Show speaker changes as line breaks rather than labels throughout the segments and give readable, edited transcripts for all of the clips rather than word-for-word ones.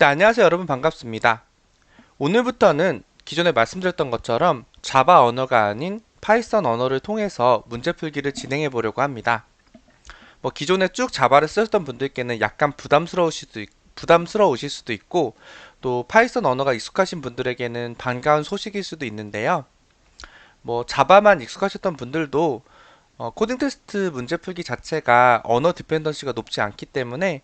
네, 안녕하세요 여러분 반갑습니다. 오늘부터는 기존에 말씀드렸던 것처럼 자바 언어가 아닌 파이썬 언어를 통해서 문제 풀기를 진행해 보려고 합니다. 뭐 기존에 쭉 자바를 쓰셨던 분들께는 약간 부담스러우실 수도 있고 또 파이썬 언어가 익숙하신 분들에게는 반가운 소식일 수도 있는데요. 뭐 자바만 익숙하셨던 분들도 코딩 테스트 문제 풀기 자체가 언어 디펜던시가 높지 않기 때문에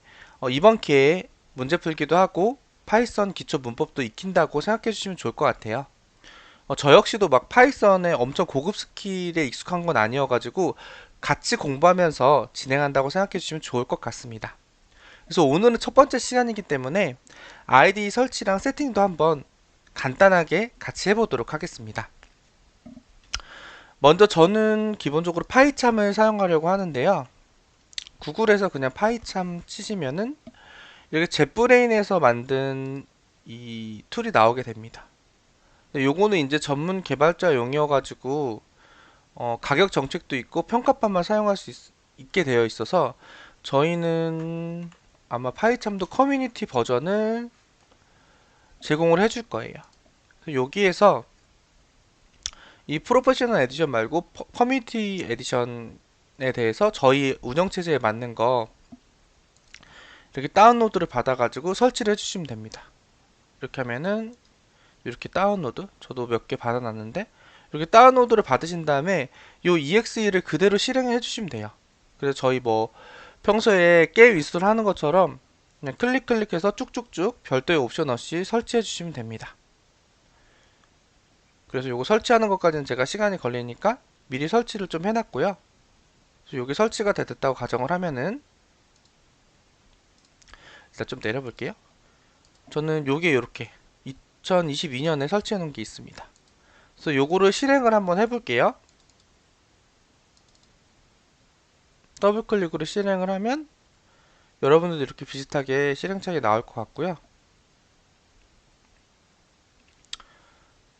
이번 기회에 문제 풀기도 하고 파이썬 기초 문법도 익힌다고 생각해 주시면 좋을 것 같아요. 저 역시도 막 파이썬에 엄청 고급 스킬에 익숙한 건 아니어가지고 같이 공부하면서 진행한다고 생각해 주시면 좋을 것 같습니다. 그래서 오늘은 첫 번째 시간이기 때문에 아이디 설치랑 세팅도 한번 간단하게 같이 해보도록 하겠습니다. 먼저 저는 기본적으로 파이참을 사용하려고 하는데요. 구글에서 그냥 파이참 치시면은 이렇게 젯브레인에서 만든 이 툴이 나오게 됩니다. 요거는 이제 전문 개발자 용이어가지고 가격 정책도 있고 평가판만 사용할 수 있게 되어 있어서 저희는 아마 파이참도 커뮤니티 버전을 제공을 해줄 거예요. 여기에서 이 프로페셔널 에디션 말고 커뮤니티 에디션에 대해서 저희 운영체제에 맞는 거 이렇게 다운로드를 받아가지고 설치를 해주시면 됩니다. 이렇게 하면은 이렇게 다운로드 저도 몇 개 받아놨는데 이렇게 다운로드를 받으신 다음에 요 EXE를 그대로 실행해 주시면 돼요. 그래서 저희 뭐 평소에 게임 인스톨 하는 것처럼 그냥 클릭해서 쭉쭉쭉 별도의 옵션 없이 설치해 주시면 됩니다. 그래서 요거 설치하는 것까지는 제가 시간이 걸리니까 미리 설치를 좀 해놨고요. 그래서 요게 설치가 됐다고 가정을 하면은 일단 좀 내려볼게요. 저는 요게 요렇게 2022년에 설치해 놓은 게 있습니다. 그래서 요거를 실행을 한번 해볼게요. 더블 클릭으로 실행을 하면 여러분들도 이렇게 비슷하게 실행창이 나올 것 같고요.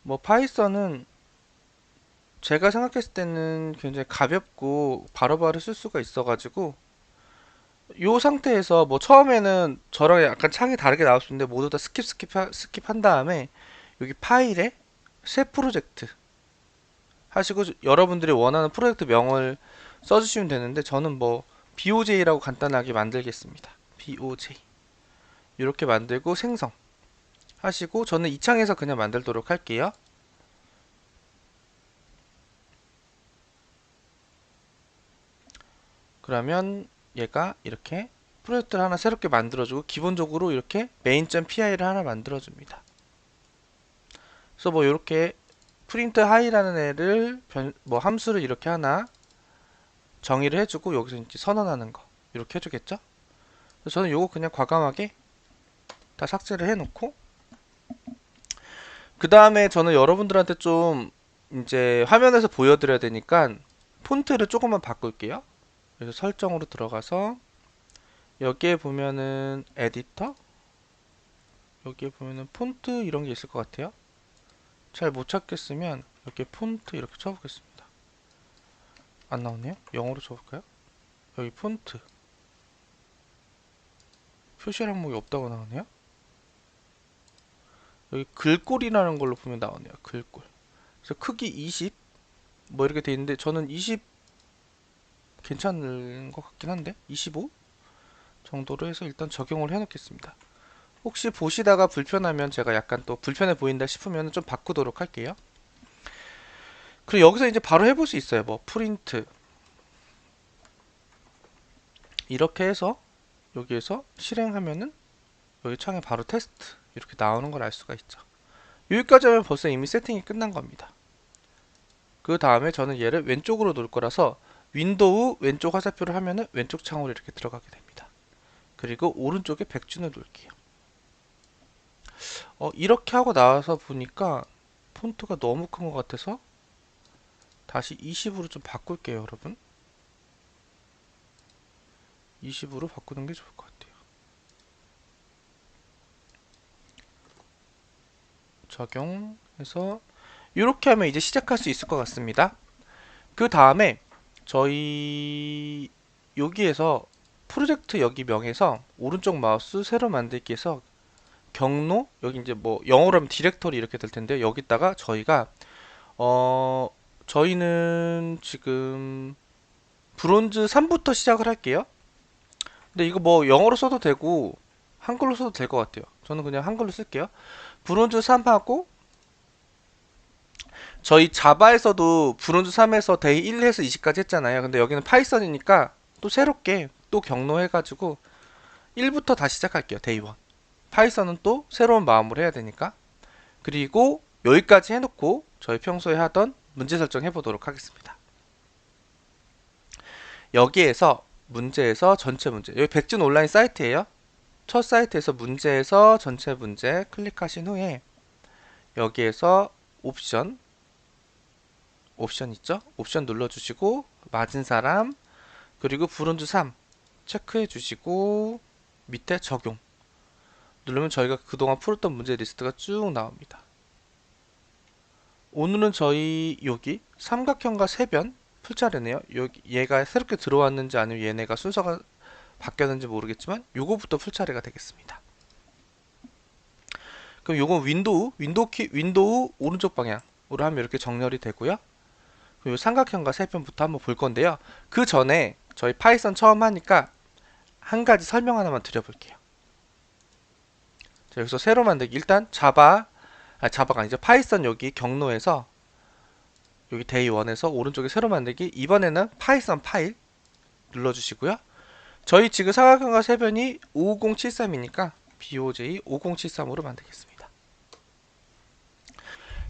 뭐 파이썬은 제가 생각했을 때는 굉장히 가볍고 바로바로 쓸 수가 있어가지고 이 상태에서 뭐 처음에는 저랑 약간 창이 다르게 나올 수 있는데 모두 다 스킵한 다음에 여기 파일에 새 프로젝트 하시고 여러분들이 원하는 프로젝트 명을 써주시면 되는데 저는 뭐 BOJ라고 간단하게 만들겠습니다. BOJ 이렇게 만들고 생성 하시고 저는 이 창에서 그냥 만들도록 할게요. 그러면 얘가 이렇게 프로젝트를 하나 새롭게 만들어주고 기본적으로 이렇게 main.py를 하나 만들어줍니다. 그래서 뭐 이렇게 프린트 하이라는 애를 뭐 함수를 이렇게 하나 정의를 해주고 여기서 이제 선언하는 거 이렇게 해주겠죠? 그래서 저는 요거 그냥 과감하게 다 삭제를 해놓고 그 다음에 저는 여러분들한테 좀 이제 화면에서 보여드려야 되니까 폰트를 조금만 바꿀게요. 그래서 설정으로 들어가서 여기에 보면은 에디터 여기에 보면은 폰트 이런 게 있을 것 같아요. 잘 못 찾겠으면 이렇게 폰트 이렇게 쳐보겠습니다. 안 나오네요. 영어로 쳐볼까요? 여기 폰트 표시 항목이 없다고 나오네요. 여기 글꼴이라는 걸로 보면 나오네요. 글꼴. 그래서 크기 20 뭐 이렇게 돼 있는데 저는 20 괜찮은 것 같긴 한데 25 정도로 해서 일단 적용을 해 놓겠습니다. 혹시 보시다가 불편하면 제가 약간 또 불편해 보인다 싶으면 좀 바꾸도록 할게요. 그리고 여기서 이제 바로 해볼 수 있어요. 뭐 프린트 이렇게 해서 여기에서 실행하면은 여기 창에 바로 테스트 이렇게 나오는 걸 알 수가 있죠. 여기까지 하면 벌써 이미 세팅이 끝난 겁니다. 그 다음에 저는 얘를 왼쪽으로 놓을 거라서 윈도우 왼쪽 화살표를 하면은 왼쪽 창으로 이렇게 들어가게 됩니다. 그리고 오른쪽에 백준을 놓을게요. 이렇게 하고 나와서 보니까 폰트가 너무 큰 것 같아서 다시 20으로 좀 바꿀게요, 여러분. 20으로 바꾸는 게 좋을 것 같아요. 적용해서 이렇게 하면 이제 시작할 수 있을 것 같습니다. 그 다음에 저희 여기에서 프로젝트 여기 명에서 오른쪽 마우스 새로 만들기에서 경로, 여기 이제 뭐 영어로 하면 디렉터리 이렇게 될 텐데요. 여기다가 저희가 저희는 지금 브론즈 3부터 시작을 할게요. 근데 이거 뭐 영어로 써도 되고 한글로 써도 될 것 같아요. 저는 그냥 한글로 쓸게요. 브론즈 3하고 저희 자바에서도 브론즈 3에서 데이 1에서 20까지 했잖아요. 근데 여기는 파이썬이니까 또 새롭게 또 경로해가지고 1부터 다시 시작할게요. 데이 1. 파이썬은 또 새로운 마음으로 해야 되니까. 그리고 여기까지 해놓고 저희 평소에 하던 문제 설정 해보도록 하겠습니다. 여기에서 문제에서 전체 문제, 여기 백준 온라인 사이트예요. 첫 사이트에서 문제에서 전체 문제 클릭하신 후에 여기에서 옵션 있죠? 옵션 눌러주시고 맞은 사람 그리고 브론즈 3 체크해 주시고 밑에 적용 누르면 저희가 그동안 풀었던 문제 리스트가 쭉 나옵니다. 오늘은 저희 여기 삼각형과 세변 풀 차례네요. 여기 얘가 새롭게 들어왔는지 아니면 얘네가 순서가 바뀌었는지 모르겠지만 요거부터 풀 차례가 되겠습니다. 그럼 요건 윈도우 오른쪽 방향으로 하면 이렇게 정렬이 되고요. 그리고 삼각형과 세변부터 한번 볼 건데요. 그 전에 저희 파이썬 처음 하니까 한 가지 설명 하나만 드려볼게요. 자, 여기서 새로 만들기 일단 자바가 아니죠. 파이썬 여기 경로에서 여기 데이 1에서 오른쪽에 새로 만들기 이번에는 파이썬 파일 눌러주시고요. 저희 지금 삼각형과 세변이 55073이니까 BOJ 5073으로 만들겠습니다.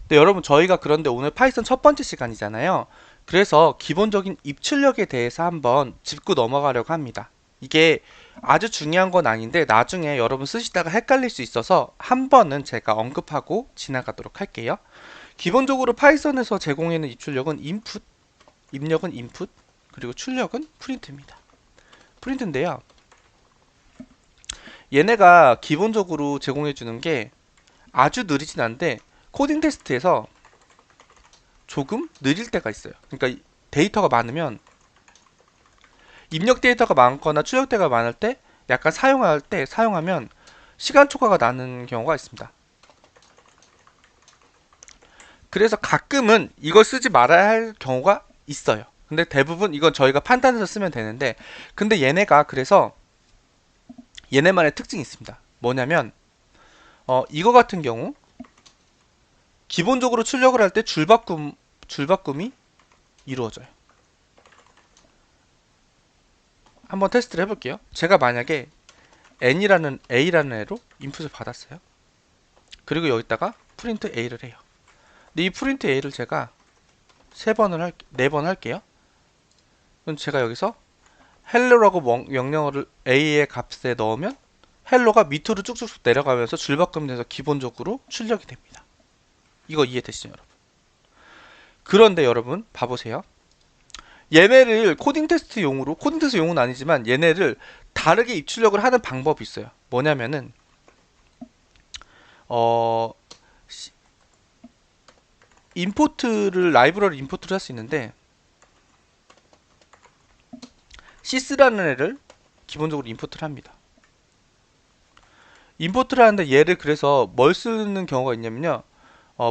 네, 여러분 저희가 그런데 오늘 파이썬 첫 번째 시간이잖아요. 그래서 기본적인 입출력에 대해서 한번 짚고 넘어가려고 합니다. 이게 아주 중요한 건 아닌데 나중에 여러분 쓰시다가 헷갈릴 수 있어서 한 번은 제가 언급하고 지나가도록 할게요. 기본적으로 파이썬에서 제공하는 입출력은 입력은 인풋, 그리고 출력은 프린트입니다. 프린트인데요. 얘네가 기본적으로 제공해주는 게 아주 느리진 않은데 코딩 테스트에서 조금 느릴 때가 있어요. 그러니까 데이터가 많으면 입력 데이터가 많거나 출력 데이터가 많을 때 약간 사용하면 시간 초과가 나는 경우가 있습니다. 그래서 가끔은 이걸 쓰지 말아야 할 경우가 있어요. 근데 대부분 이건 저희가 판단해서 쓰면 되는데 근데 얘네가 그래서 얘네만의 특징이 있습니다. 뭐냐면 이거 같은 경우 기본적으로 출력을 할 때 줄바꿈이 이루어져요. 한번 테스트를 해볼게요. 제가 만약에 A라는 애로 인풋을 받았어요. 그리고 여기다가 프린트 A를 해요. 근데 이 프린트 A를 제가 4번 할게요. 그럼 제가 여기서 헬로라고 명령어를 A의 값에 넣으면 헬로가 밑으로 쭉쭉 내려가면서 줄바꿈돼서 기본적으로 출력이 됩니다. 이거 이해되시죠, 여러분? 그런데 여러분 봐보세요. 얘네를 코딩 테스트용은 아니지만 얘네를 다르게 입출력을 하는 방법이 있어요. 뭐냐면은 라이브러리 임포트를 할 수 있는데 sys라는 애를 기본적으로 임포트를 합니다. 임포트를 하는데 얘를 그래서 뭘 쓰는 경우가 있냐면요.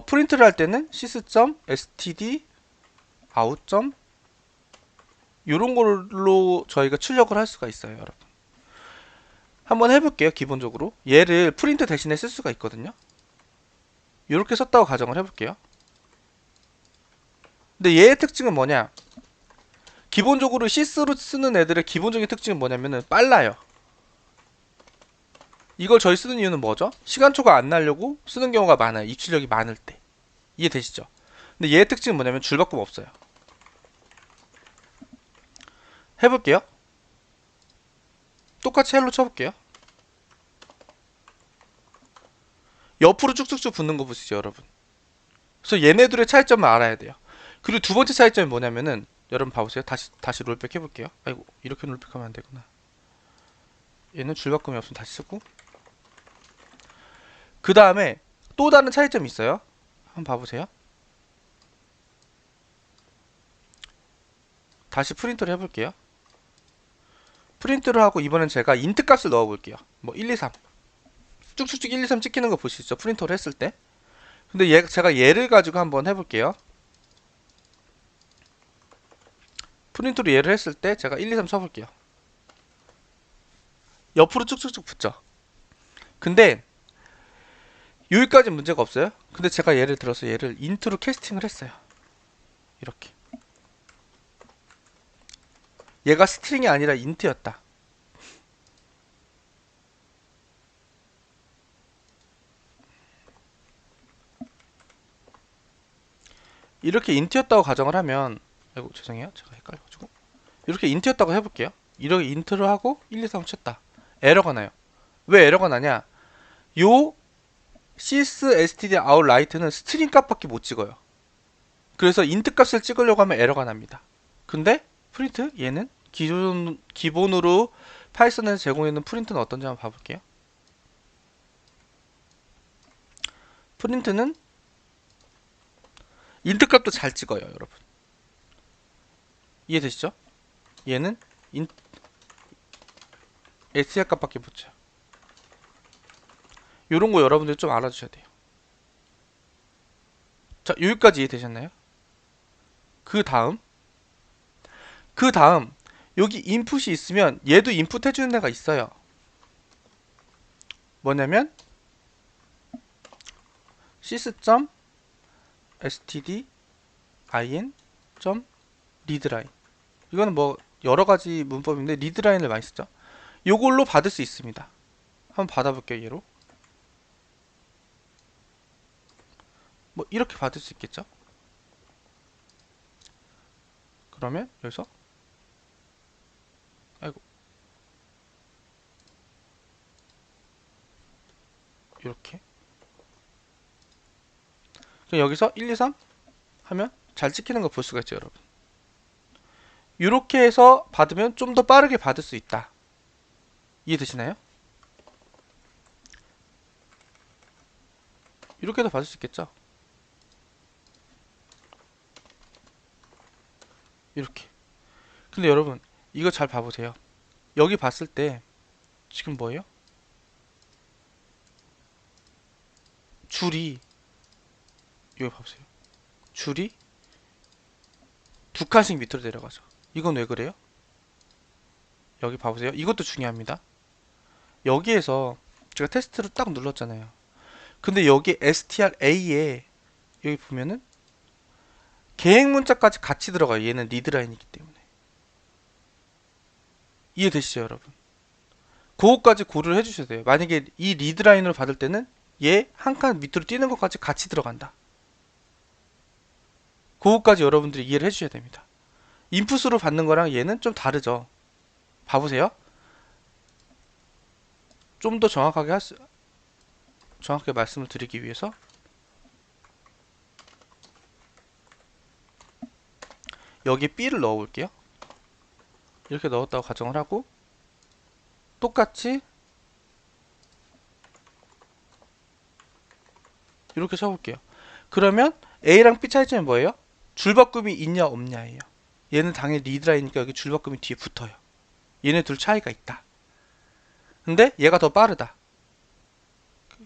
프린트를 할 때는 sys.std out. 요런 걸로 저희가 출력을 할 수가 있어요, 여러분. 한번 해볼게요. 기본적으로 얘를 프린트 대신에 쓸 수가 있거든요. 이렇게 썼다고 가정을 해볼게요. 근데 얘의 특징은 뭐냐? 기본적으로 sys로 쓰는 애들의 기본적인 특징은 뭐냐면은 빨라요. 이걸 저희 쓰는 이유는 뭐죠? 시간 초과 안 나려고 쓰는 경우가 많아요. 입출력이 많을 때. 이해되시죠? 근데 얘의 특징은 뭐냐면 줄바꿈 없어요. 해볼게요. 똑같이 헬로 쳐볼게요. 옆으로 쭉쭉쭉 붙는 거 보시죠, 여러분. 그래서 얘네들의 차이점을 알아야 돼요. 그리고 두 번째 차이점이 뭐냐면은 여러분 봐보세요. 다시 롤백 해볼게요. 아이고, 이렇게 롤백하면 안 되구나. 얘는 줄바꿈이 없으면 다시 쓰고. 그 다음에 또 다른 차이점이 있어요. 한번 봐보세요. 다시 프린트를 해볼게요. 프린트를 하고 이번엔 제가 인트 값을 넣어볼게요. 뭐 1, 2, 3 쭉쭉쭉 1, 2, 3 찍히는 거 보시죠. 프린터를 했을 때. 근데 제가 얘를 가지고 한번 해볼게요. 프린터로 얘를 했을 때 제가 1, 2, 3 쳐볼게요. 옆으로 쭉쭉쭉 붙죠. 근데 여기까지 문제가 없어요. 근데 제가 예를 들어서 얘를 인트로 캐스팅을 했어요. 이렇게. 얘가 스트링이 아니라 인트였다. 이렇게 인트였다고 가정을 하면, 아이고 죄송해요, 제가 헷갈려가지고 이렇게 인트였다고 해볼게요. 이렇게 인트를 하고 1, 2, 3 쳤다. 에러가 나요. 왜 에러가 나냐? 요 sys std out right는 스트링 값밖에 못 찍어요. 그래서 인트 값을 찍으려고 하면 에러가 납니다. 근데 프린트 얘는 기본으로 파이썬에서 제공해놓은 프린트는 어떤지 한번 봐볼게요. 프린트는 인트 값도 잘 찍어요, 여러분. 이해되시죠? 얘는 str 값밖에 못 쳐요. 요런 거 여러분들 좀 알아주셔야 돼요. 자, 여기까지 이해되셨나요? 그 다음 여기 인풋이 있으면 얘도 인풋 해주는 데가 있어요. 뭐냐면 sys.stdin.readline. 이거는 뭐 여러가지 문법인데 리드라인을 많이 쓰죠. 요걸로 받을 수 있습니다. 한번 받아볼게요. 얘로 뭐 이렇게 받을 수 있겠죠. 그러면 여기서 아이고 이렇게 여기서 1, 2, 3 하면 잘 찍히는 거 볼 수가 있죠, 여러분. 이렇게 해서 받으면 좀 더 빠르게 받을 수 있다. 이해되시나요? 이렇게 해서 받을 수 있겠죠. 이렇게. 근데 여러분 이거 잘 봐보세요. 여기 봤을 때 지금 뭐예요? 줄이 여기 봐보세요. 줄이 두 칸씩 밑으로 내려가죠. 이건 왜 그래요? 여기 봐보세요. 이것도 중요합니다. 여기에서 제가 테스트로 딱 눌렀잖아요. 근데 여기 stra에 여기 보면은 계획 문자까지 같이 들어가요. 얘는 리드라인이기 때문에. 이해되시죠, 여러분? 그거까지 고려를 해주셔야 돼요. 만약에 이 리드라인으로 받을 때는 얘 한 칸 밑으로 뛰는 것까지 같이 들어간다. 그거까지 여러분들이 이해를 해주셔야 됩니다. 인풋으로 받는 거랑 얘는 좀 다르죠. 봐보세요. 좀 더 정확하게 정확하게 말씀을 드리기 위해서 여기에 B를 넣어 볼게요. 이렇게 넣었다고 가정을 하고 똑같이 이렇게 쳐볼게요. 그러면 A랑 B 차이점이 뭐예요? 줄바꿈이 있냐 없냐예요. 얘는 당연히 리드라인이니까 여기 줄바꿈이 뒤에 붙어요. 얘네 둘 차이가 있다. 근데 얘가 더 빠르다.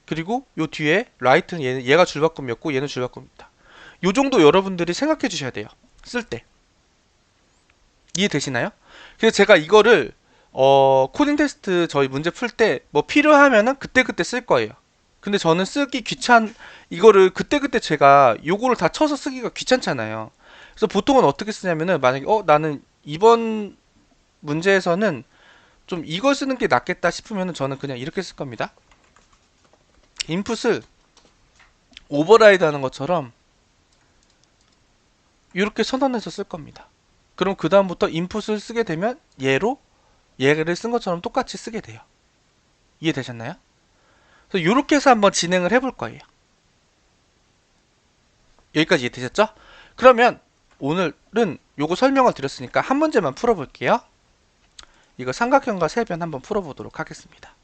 그리고 요 뒤에 라이트는 얘가 줄바꿈이었고 얘는 줄바꿈이다. 요 정도 여러분들이 생각해 주셔야 돼요. 쓸 때. 이해되시나요? 그래서 제가 이거를 코딩 테스트 저희 문제 풀 때 뭐 필요하면은 그때그때 쓸 거예요. 근데 저는 쓰기 이거를 그때그때 제가 요거를 다 쳐서 쓰기가 귀찮잖아요. 그래서 보통은 어떻게 쓰냐면은 만약에 나는 이번 문제에서는 좀 이걸 쓰는 게 낫겠다 싶으면은 저는 그냥 이렇게 쓸 겁니다. 인풋을 오버라이드 하는 것처럼 이렇게 선언해서 쓸 겁니다. 그럼 그 다음부터 인풋을 쓰게 되면 얘를 쓴 것처럼 똑같이 쓰게 돼요. 이해되셨나요? 그래서 이렇게 해서 한번 진행을 해볼 거예요. 여기까지 이해되셨죠? 그러면 오늘은 요거 설명을 드렸으니까 한 문제만 풀어볼게요. 이거 삼각형과 세변 한번 풀어보도록 하겠습니다.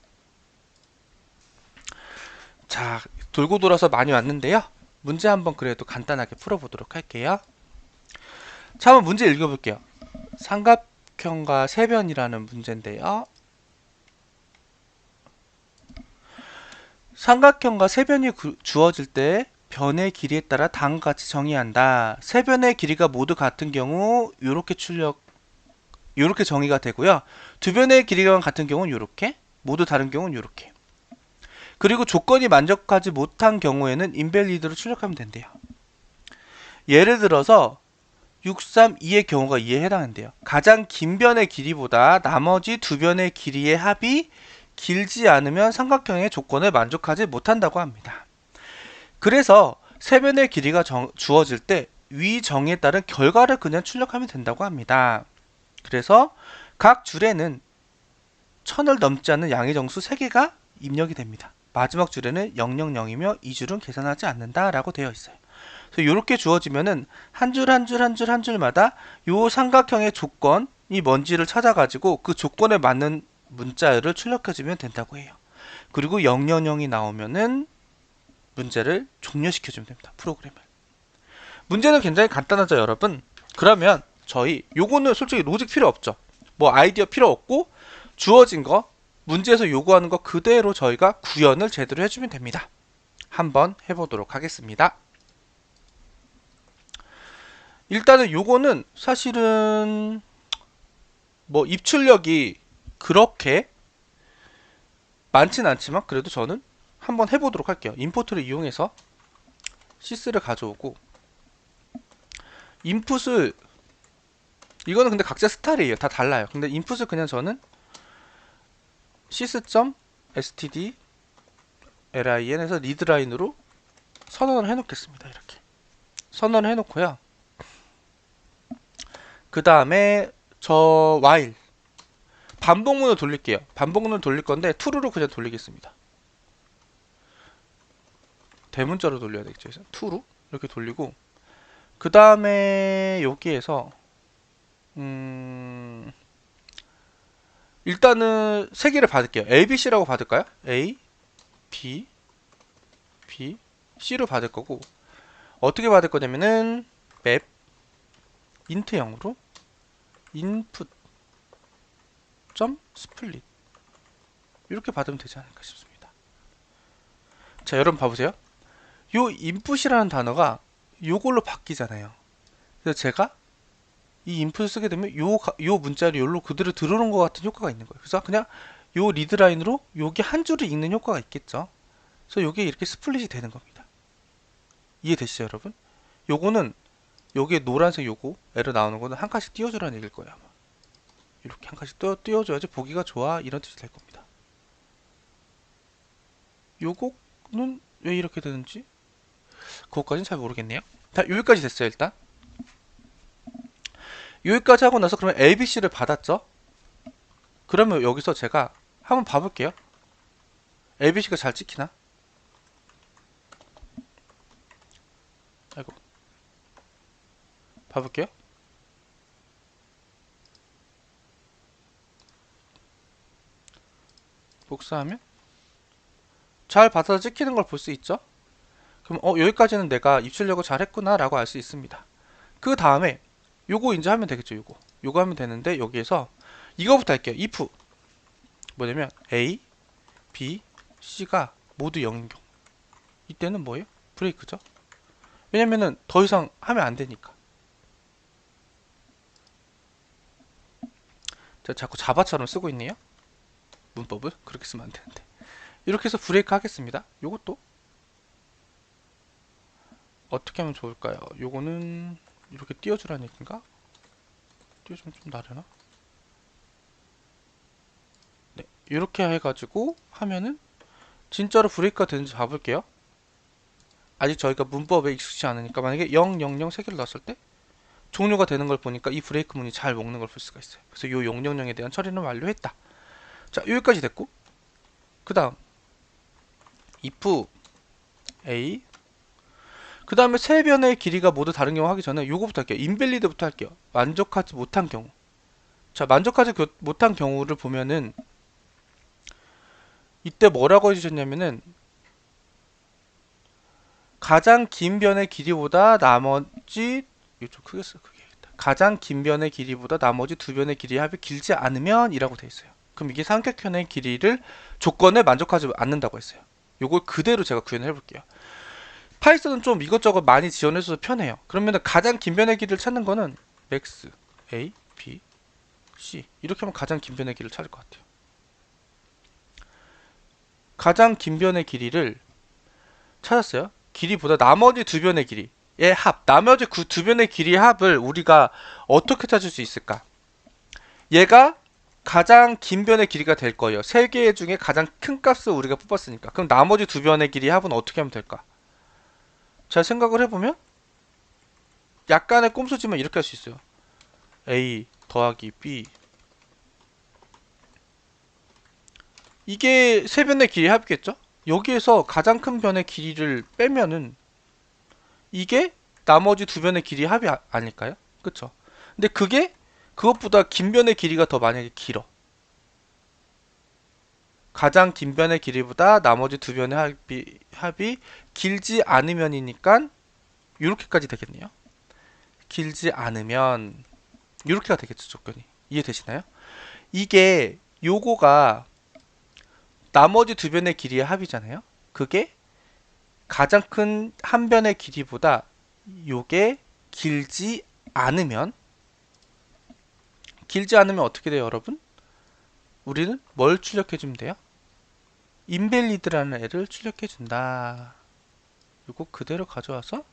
자, 돌고 돌아서 많이 왔는데요. 문제 한번 그래도 간단하게 풀어보도록 할게요. 자, 한번 문제 읽어볼게요. 삼각형과 세변이라는 문제인데요. 삼각형과 세변이 주어질 때 변의 길이에 따라 다음과 같이 정의한다. 세변의 길이가 모두 같은 경우 요렇게 정의가 되고요. 두 변의 길이가 같은 경우는 요렇게, 모두 다른 경우는 요렇게. 그리고 조건이 만족하지 못한 경우에는 인밸리드로 출력하면 된대요. 예를 들어서 632의 경우가 이에 해당한대요. 가장 긴 변의 길이보다 나머지 두 변의 길이의 합이 길지 않으면 삼각형의 조건을 만족하지 못한다고 합니다. 그래서 세 변의 길이가 주어질 때 위 정의에 따른 결과를 그냥 출력하면 된다고 합니다. 그래서 각 줄에는 1000을 넘지 않는 양의 정수 3개가 입력이 됩니다. 마지막 줄에는 000이며 이 줄은 계산하지 않는다 라고 되어 있어요. 그래서 이렇게 주어지면은 한 줄 한 줄 한 줄 한 줄마다 요 삼각형의 조건이 뭔지를 찾아가지고 그 조건에 맞는 문자열을 출력해주면 된다고 해요. 그리고 000이 나오면은 문제를 종료시켜주면 됩니다. 프로그램을. 문제는 굉장히 간단하죠, 여러분. 그러면 저희 요거는 솔직히 로직 필요 없죠. 뭐 아이디어 필요 없고 주어진 거 문제에서 요구하는 거 그대로 저희가 구현을 제대로 해주면 됩니다. 한번 해보도록 하겠습니다. 일단은 요거는 사실은 뭐 입출력이 그렇게 많진 않지만 그래도 저는 한번 해보도록 할게요. 임포트를 이용해서 시스를 가져오고 인풋을 이거는 근데 각자 스타일이에요. 다 달라요. 근데 인풋을 그냥 저는 sys.std lin에서 리드라인으로 선언을 해놓겠습니다. 이렇게 선언을 해놓고요. 그 다음에 저 while 반복문을 돌릴게요. 반복문을 돌릴 건데 true로 그냥 돌리겠습니다. 대문자로 돌려야 되겠죠. 그래서 true로 이렇게 돌리고 그 다음에 여기에서 일단은 세 개를 받을게요. A, B, C라고 받을까요? A, B, B, C로 받을 거고 어떻게 받을 거냐면은 map int형으로 input split 이렇게 받으면 되지 않을까 싶습니다. 자, 여러분 봐보세요. 요 input이라는 단어가 요걸로 바뀌잖아요. 그래서 제가 이 인풋을 쓰게 되면 요 문자를 요로 그대로 들어오는 것 같은 효과가 있는 거예요. 그래서 그냥 요 리드라인으로 여기 한 줄을 읽는 효과가 있겠죠. 그래서 요게 이렇게 스플릿이 되는 겁니다. 이해되시죠, 여러분? 요거는 여기에 노란색 요거 에러 나오는 거는 한 칸씩 띄워주라는 얘기일 거예요. 아마. 이렇게 한 칸씩 띄워줘야지 보기가 좋아 이런 뜻이 될 겁니다. 요거는 왜 이렇게 되는지 그것까지는 잘 모르겠네요. 자, 여기까지 됐어요. 일단 여기까지 하고 나서 그러면 ABC를 받았죠. 그러면 여기서 제가 한번 봐볼게요. ABC가 잘 찍히나? 아이고. 봐볼게요. 복사하면 잘 받아서 찍히는 걸 볼 수 있죠. 그럼 여기까지는 내가 입출력을 잘 했구나 라고 알 수 있습니다. 그 다음에 요거 이제 하면 되겠죠. 요거 하면 되는데 여기에서 이거부터 할게요. if 뭐냐면 A, B, C가 모두 0인 경우 이때는 뭐예요? 브레이크죠. 왜냐면은 더 이상 하면 안 되니까. 제가 자꾸 자바처럼 쓰고 있네요. 문법을 그렇게 쓰면 안 되는데. 이렇게 해서 브레이크 하겠습니다. 요것도 어떻게 하면 좋을까요? 요거는 이렇게 띄워주라는 얘기인가? 띄워주면 좀 나려나? 네, 이렇게 해가지고 하면은 진짜로 브레이크가 되는지 봐볼게요. 아직 저희가 문법에 익숙치 않으니까 만약에 0, 0, 0 3개를 넣었을 때 종료가 되는 걸 보니까 이 브레이크 문이 잘 먹는 걸 볼 수가 있어요. 그래서 요 0, 0, 0에 대한 처리는 완료했다. 자, 여기까지 됐고 그 다음 if a 그 다음에 세 변의 길이가 모두 다른 경우 하기 전에 요거부터 할게요. 인밸리드부터 할게요. 만족하지 못한 경우. 자, 만족하지 못한 경우를 보면은 이때 뭐라고 해주셨냐면은 가장 긴 변의 길이보다 나머지 이거 좀 크게 써 크게 해야겠다. 가장 긴 변의 길이보다 나머지 두 변의 길이의 합이 길지 않으면 이라고 돼 있어요. 그럼 이게 삼각형의 길이를 조건을 만족하지 않는다고 했어요. 요걸 그대로 제가 구현을 해볼게요. 파이썬은 좀 이것저것 많이 지원해줘서 편해요. 그러면 가장 긴 변의 길이를 찾는 거는 max a, b, c 이렇게 하면 가장 긴 변의 길이를 찾을 것 같아요. 가장 긴 변의 길이를 찾았어요. 길이보다 나머지 두 변의 길이의 합, 나머지 그 두 변의 길이의 합을 우리가 어떻게 찾을 수 있을까? 얘가 가장 긴 변의 길이가 될 거예요. 세 개 중에 가장 큰 값을 우리가 뽑았으니까. 그럼 나머지 두 변의 길이의 합은 어떻게 하면 될까? 잘 생각을 해보면 약간의 꼼수지만 이렇게 할 수 있어요. a 더하기 b 이게 세 변의 길이의 합이겠죠? 여기에서 가장 큰 변의 길이를 빼면은 이게 나머지 두 변의 길이의 합이 아닐까요? 그쵸? 근데 그것보다 긴 변의 길이가 더 만약에 길어. 가장 긴 변의 길이보다 나머지 두 변의 합이 길지 않으면이니까 이렇게까지 되겠네요. 길지 않으면 이렇게가 되겠죠, 조건이. 이해되시나요? 이게 요거가 나머지 두 변의 길이의 합이잖아요. 그게 가장 큰 한 변의 길이보다 요게 길지 않으면 어떻게 돼요, 여러분? 우리는 뭘 출력해주면 돼요? 인밸리드라는 애를 출력해준다. 요거 그대로 가져와서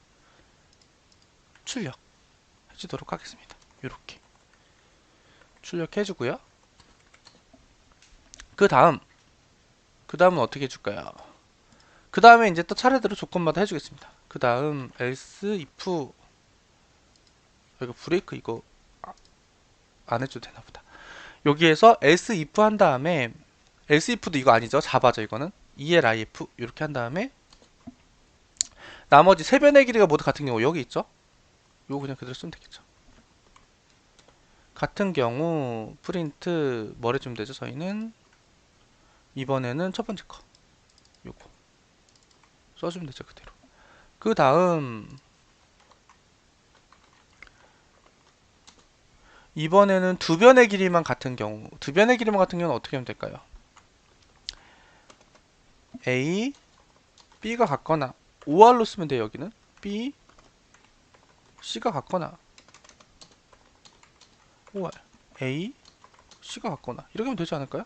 출력해주도록 하겠습니다. 요렇게 출력해주고요. 그 다음은 어떻게 해줄까요? 그 다음에 이제 또 차례대로 조건마다 해주겠습니다. 그 다음 else if 이거 브레이크 이거 안 해줘도 되나보다. 여기에서 else if 한 다음에 else if도 이거 아니죠? 자바죠 이거는. elif 이렇게 한 다음에 나머지 세 변의 길이가 모두 같은 경우 여기 있죠? 이거 그냥 그대로 쓰면 되겠죠. 같은 경우 프린트 뭘 해주면 되죠? 저희는 이번에는 첫 번째 거 요거 써주면 되죠 그대로. 그 다음 이번에는 두 변의 길이만 같은 경우는 어떻게 하면 될까요? A, B가 같거나 OR로 쓰면 돼요. 여기는 B, C가 같거나 OR A, C가 같거나 이렇게 하면 되지 않을까요?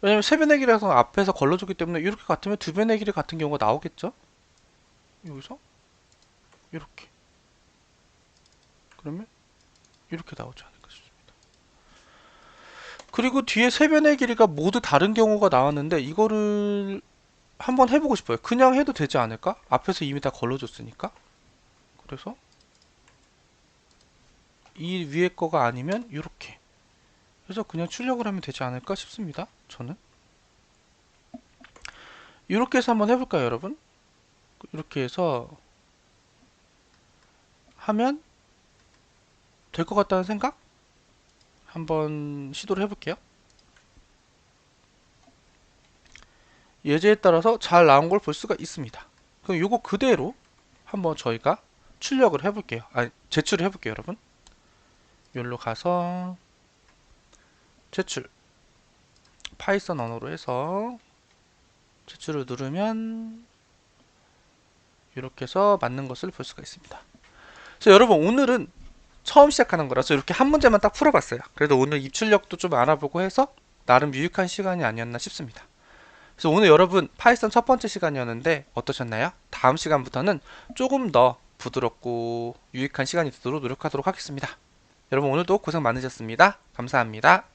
왜냐면 세 변의 길이라서 앞에서 걸러줬기 때문에 이렇게 같으면 두 변의 길이 같은 경우가 나오겠죠? 여기서 이렇게 그러면 이렇게 나오지 않을까 싶습니다. 그리고 뒤에 세 변의 길이가 모두 다른 경우가 나왔는데 이거를 한번 해보고 싶어요. 그냥 해도 되지 않을까? 앞에서 이미 다 걸러줬으니까. 그래서 이 위에 거가 아니면 이렇게 그래서 그냥 출력을 하면 되지 않을까 싶습니다. 저는 이렇게 해서 한번 해볼까요, 여러분? 이렇게 해서 하면 될 것 같다는 생각? 한번 시도를 해볼게요. 예제에 따라서 잘 나온 걸 볼 수가 있습니다. 그럼 이거 그대로 한번 저희가 출력을 해볼게요. 아니, 제출을 해볼게요, 여러분. 여기로 가서 제출 파이썬 언어로 해서 제출을 누르면 이렇게 해서 맞는 것을 볼 수가 있습니다. 그래서 여러분 오늘은 처음 시작하는 거라서 이렇게 한 문제만 딱 풀어봤어요. 그래도 오늘 입출력도 좀 알아보고 해서 나름 유익한 시간이 아니었나 싶습니다. 그래서 오늘 여러분 파이썬 첫 번째 시간이었는데 어떠셨나요? 다음 시간부터는 조금 더 부드럽고 유익한 시간이 되도록 노력하도록 하겠습니다. 여러분 오늘도 고생 많으셨습니다. 감사합니다.